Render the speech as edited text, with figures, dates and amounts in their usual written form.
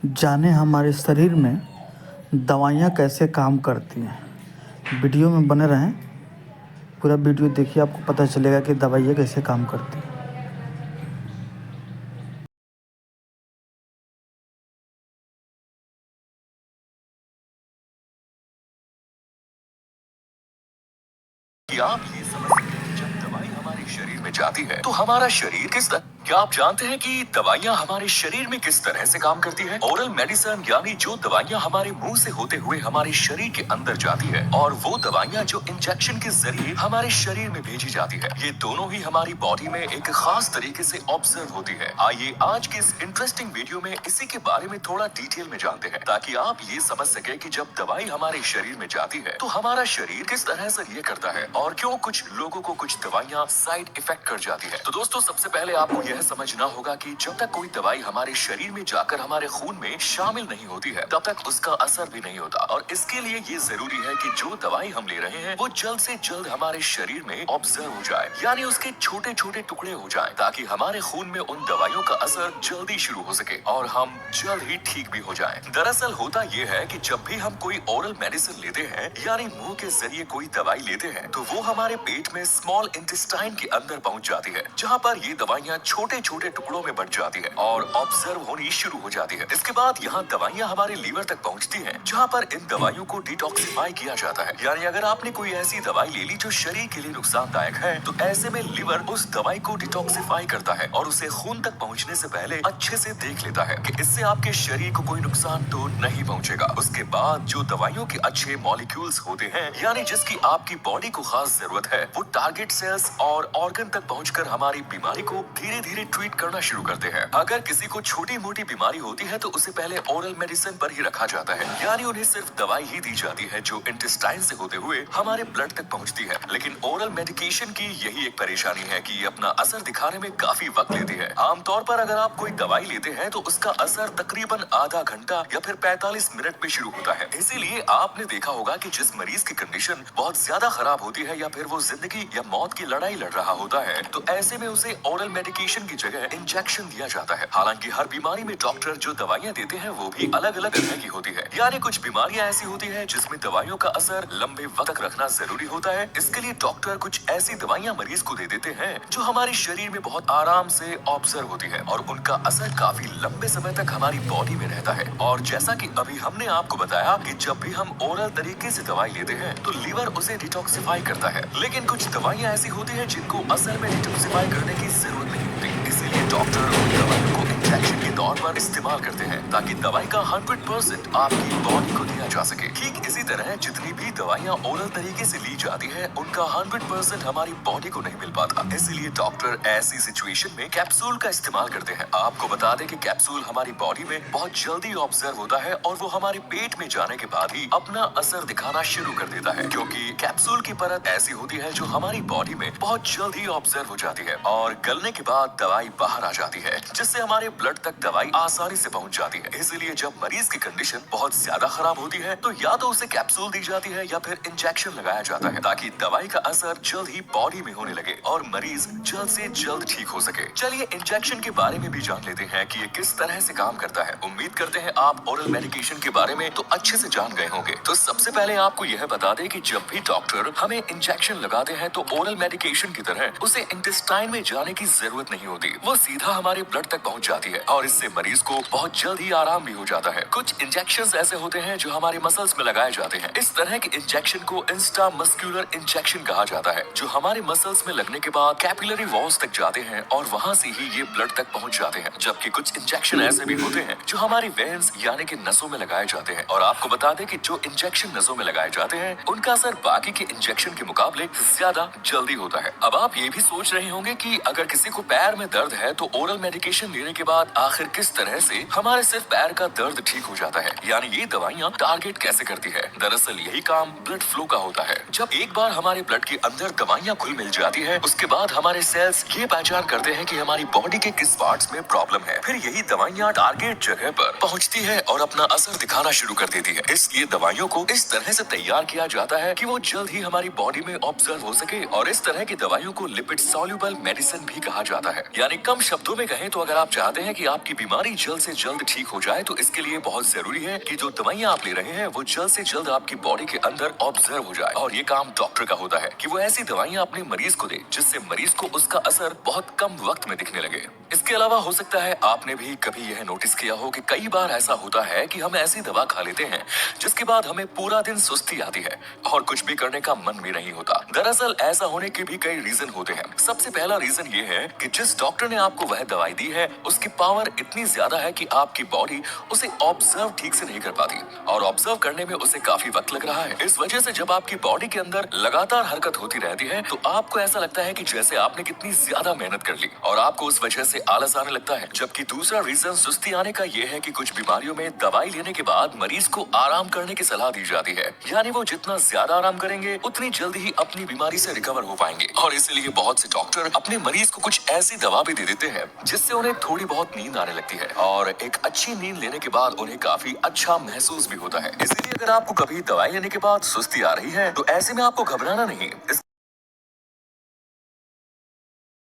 जाने हमारे शरीर में दवाइयाँ कैसे काम करती हैं। वीडियो में बने रहें, पूरा वीडियो देखिए, आपको पता चलेगा कि दवाइयाँ कैसे काम करती हैं। कि आप ये समझ सकें कि जब दवाई हमारे शरीर में जाती है तो हमारा शरीर किस तरह। क्या आप जानते हैं कि दवाइयाँ हमारे शरीर में किस तरह से काम करती है? ओरल मेडिसिन यानी जो दवाइयाँ हमारे मुंह से होते हुए हमारे शरीर के अंदर जाती है, और वो दवाइयाँ जो इंजेक्शन के जरिए हमारे शरीर में भेजी जाती है, ये दोनों ही हमारी बॉडी में एक खास तरीके से ऑब्जर्व होती है। आइए आज के इस इंटरेस्टिंग वीडियो में इसी के बारे में थोड़ा डिटेल में जानते हैं, ताकि आप ये समझ सके कि जब दवाई हमारे शरीर में जाती है तो हमारा शरीर किस तरह से ये करता है, और क्यों कुछ लोगों को कुछ दवाइयाँ साइड इफेक्ट कर जाती है। तो दोस्तों, सबसे पहले आपको यह समझना होगा कि जब तक कोई दवाई हमारे शरीर में जाकर हमारे खून में शामिल नहीं होती है, तब तक उसका असर भी नहीं होता। और इसके लिए ये जरूरी है कि जो दवाई हम ले रहे हैं वो जल्द से जल्द हमारे शरीर में ऑब्जर्व हो जाए, यानी उसके छोटे छोटे टुकड़े हो जाए, ताकि हमारे खून में उन दवाइयों का असर जल्दी शुरू हो सके और हम जल्द ही ठीक भी हो जाएं। दरअसल होता ये है कि जब भी हम कोई ओरल मेडिसिन लेते हैं, यानी मुंह के जरिए कोई दवाई लेते हैं, तो वो हमारे पेट में स्मॉल इंटेस्टाइन के अंदर पहुंच जाती है, जहां पर ये दवाइयां छोटे छोटे टुकड़ों में बंट जाती है और ऑब्जर्व होनी शुरू हो जाती है। इसके बाद यहाँ दवाइयां हमारे लीवर तक पहुंचती हैं, जहाँ पर इन दवाइयों को डिटॉक्सिफाई किया जाता है। यानी अगर आपने कोई ऐसी दवाई ले ली जो शरीर के लिए नुकसानदायक है, तो ऐसे में लिवर उस दवाई को डिटॉक्सिफाई करता है और उसे खून तक पहुँचने से पहले अच्छे से देख लेता है कि इससे आपके शरीर को कोई नुकसान तो नहीं पहुँचेगा। उसके बाद जो दवाइयों के अच्छे मॉलिक्यूल्स होते हैं, यानी जिसकी आपकी बॉडी को खास जरूरत है, वो टारगेट सेल्स और ऑर्गन तक पहुंचकर हमारी बीमारी को धीरे धीरे ट्रीट करना शुरू करते हैं। अगर किसी को छोटी मोटी बीमारी होती है तो उसे पहले ओरल मेडिसिन पर ही रखा जाता है, यानी उन्हें सिर्फ दवाई ही दी जाती है जो इंटेस्टाइन से होते हुए हमारे ब्लड तक पहुंचती है। लेकिन ओरल मेडिकेशन की यही एक परेशानी है कि ये अपना असर दिखाने में काफी वक्त लेती है। आमतौर पर अगर आप कोई दवाई लेते हैं तो उसका असर तकरीबन आधा घंटा या फिर 45 मिनट में शुरू होता है। इसीलिए आपने देखा होगा कि जिस मरीज की कंडीशन बहुत ज्यादा खराब होती है या फिर वो जिंदगी या मौत की लड़ाई लड़ रहा होता है, तो ऐसे में उसे ओरल मेडिकेशन की जगह इंजेक्शन दिया जाता है। हालांकि हर बीमारी में डॉक्टर जो दवाइयाँ देते हैं वो भी अलग अलग तरह की होती है, यानी कुछ बीमारियां ऐसी होती है जिसमें दवाइयों का असर लंबे वक्त तक रखना जरूरी होता है। इसके लिए डॉक्टर कुछ ऐसी दवाइयाँ मरीज को दे देते हैं जो हमारे शरीर में बहुत आराम से ऑब्जर्व होती है और उनका असर काफी लंबे समय तक हमारी बॉडी में रहता है। और जैसा कि अभी हमने आपको बताया कि जब भी हम ओरल तरीके से दवाई लेते हैं तो लीवर उसे डिटॉक्सिफाई करता है, लेकिन कुछ दवाइयाँ ऐसी होती है जिनको असल में डिटॉक्सिफाई करने की जरूरत नहीं होती। इसीलिए डॉक्टर उन दवाइयों को इंजेक्शन के तौर पर इस्तेमाल करते हैं ताकि दवाई का 100% आपकी बॉडी को दिया जा सके। ठीक इसी तरह जितनी भी दवाइयाँ ओरल तरीके से ली जाती है, उनका 100% हमारी बॉडी को नहीं मिल पाता। इसलिए डॉक्टर ऐसी सिचुएशन में कैप्सूल का इस्तेमाल करते हैं। आपको बता दें कि कैप्सूल हमारी बॉडी में बहुत जल्दी ऑब्जर्व होता है और वो हमारे पेट में जाने के बाद ही अपना असर दिखाना शुरू कर देता है, क्योंकि कैप्सूल की परत ऐसी होती है जो हमारी बॉडी में बहुत जल्दी ऑब्जर्व हो जाती है और गलने के बाद दवाई बाहर आ जाती है, जिससे हमारे ब्लड तक दवाई आसानी से पहुंच जाती है। इसलिए जब मरीज की कंडीशन बहुत ज्यादा खराब होती है तो या तो उसे कैप्सूल दी जाती है या फिर इंजेक्शन लगाया जाता है, ताकि दवाई का असर जल्द ही बॉडी में होने लगे और मरीज जल्द से जल्द ठीक हो सके। चलिए इंजेक्शन के बारे में भी जान लेते हैं कि ये किस तरह से काम करता है। उम्मीद करते हैं आप ओरल मेडिकेशन के बारे में तो अच्छे से जान गए होंगे। तो सबसे पहले आपको यह बता दें कि जब भी डॉक्टर हमें इंजेक्शन लगाते हैं तो ओरल मेडिकेशन की तरह उसे इंटेस्टाइन में जाने की जरूरत नहीं होती, वो सीधा हमारे ब्लड तक पहुंच जाती है और इससे मरीज को बहुत जल्द ही आराम भी हो जाता है। कुछ इंजेक्शन ऐसे होते हैं जो हमारे मसल्स में लगाए जाते हैं। इस तरह के इंजेक्शन को इंस्टा मस्कुलर इंजेक्शन कहा जाता है, जो हमारे मसल्स में लगने के बाद कैपिलरी वॉल्स तक जाते हैं और वहां से ही ये ब्लड तक पहुंच जाते हैं। जबकि कुछ इंजेक्शन ऐसे भी होते हैं जो हमारी वेन्स यानी कि नसों में लगाए जाते हैं। और आपको बता दें कि जो इंजेक्शन नसों में लगाए जाते हैं उनका असर बाकी के इंजेक्शन के मुकाबले ज्यादा जल्दी होता है। अब आप ये भी सोच रहे होंगे कि अगर किसी को पैर में दर्द है तो ओरल मेडिकेशन लेने के बाद आखिर किस तरह से हमारे सिर्फ पैर का दर्द ठीक हो जाता है, यानी ये दवाइयाँ टारगेट कैसे करती है। दरअसल यही काम ब्लड फ्लो का होता है। जब एक बार हमारे ब्लड के अंदर दवाइयाँ घुल मिल जाती है, उसके बाद हमारे सेल्स ये पहचान करते हैं कि हमारी बॉडी के किस पार्ट्स में प्रॉब्लम है। फिर यही दवाइयाँ टारगेट जगह पर पहुँचती है और अपना असर दिखाना शुरू कर देती है। इसलिए दवाइयों को इस तरह से तैयार किया जाता है कि वो जल्द ही हमारी बॉडी में ऑब्जर्व हो सके, और इस तरह की दवाइयों को लिपिड सॉल्युबल मेडिसिन भी कहा जाता है। यानी कम शब्दों में कहें तो अगर आप चाहते हैं कि आपकी बीमारी जल्द से जल्द ठीक हो जाए तो इसके लिए बहुत जरूरी है कि जो दवाइयाँ आप ले रहे हैं वो जल्द से जल्द आपकी बॉडी के अंदर ऑब्जर्व हो जाए। और ये काम डॉक्टर का होता है कि वो ऐसी दवाइयाँ अपने मरीज को दे जिससे मरीज को उसका असर बहुत कम वक्त में दिखने लगे। इसके अलावा हो सकता है आपने भी कभी यह नोटिस किया हो कि कई बार ऐसा होता है कि हम ऐसी दवा खा लेते हैं जिसके बाद हमें पूरा दिन सुस्ती आती है और कुछ भी करने का मन भी नहीं होता। दरअसल ऐसा होने के भी कई रीजन होते हैं। सबसे पहला रीजन ये है कि जिस डॉक्टर ने आपको वह दवाई दी है उसकी पावर इतनी ज्यादा है कि आपकी बॉडी उसे ऑब्जर्व ठीक से नहीं कर पाती और ऑब्जर्व करने में उसे काफी वक्त लग रहा है। इस वजह से जब आपकी बॉडी के अंदर लगातार हरकत होती रहती है तो आपको ऐसा लगता है कि जैसे आपने कितनी ज्यादा मेहनत कर ली और आपको उस वजह से आलस आने लगता है। जबकि दूसरा रीजन सुस्ती आने का यह है कि कुछ बीमारियों में दवाई लेने के बाद मरीज को आराम करने की सलाह दी जाती है, यानी वो जितना ज्यादा आराम करेंगे उतनी जल्दी ही अपनी बीमारी से रिकवर हो पाएंगे। और इसलिए बहुत से डॉक्टर अपने मरीज को कुछ ऐसी दवा भी दे देते हैं जिससे उन्हें थोड़ी बहुत नींद आने लगती है और एक अच्छी नींद लेने के बाद उन्हें काफी अच्छा महसूस भी होता है। इसलिए अगर आपको कभी दवाई लेने के बाद सुस्ती आ रही है तो ऐसे में आपको घबराना नहीं।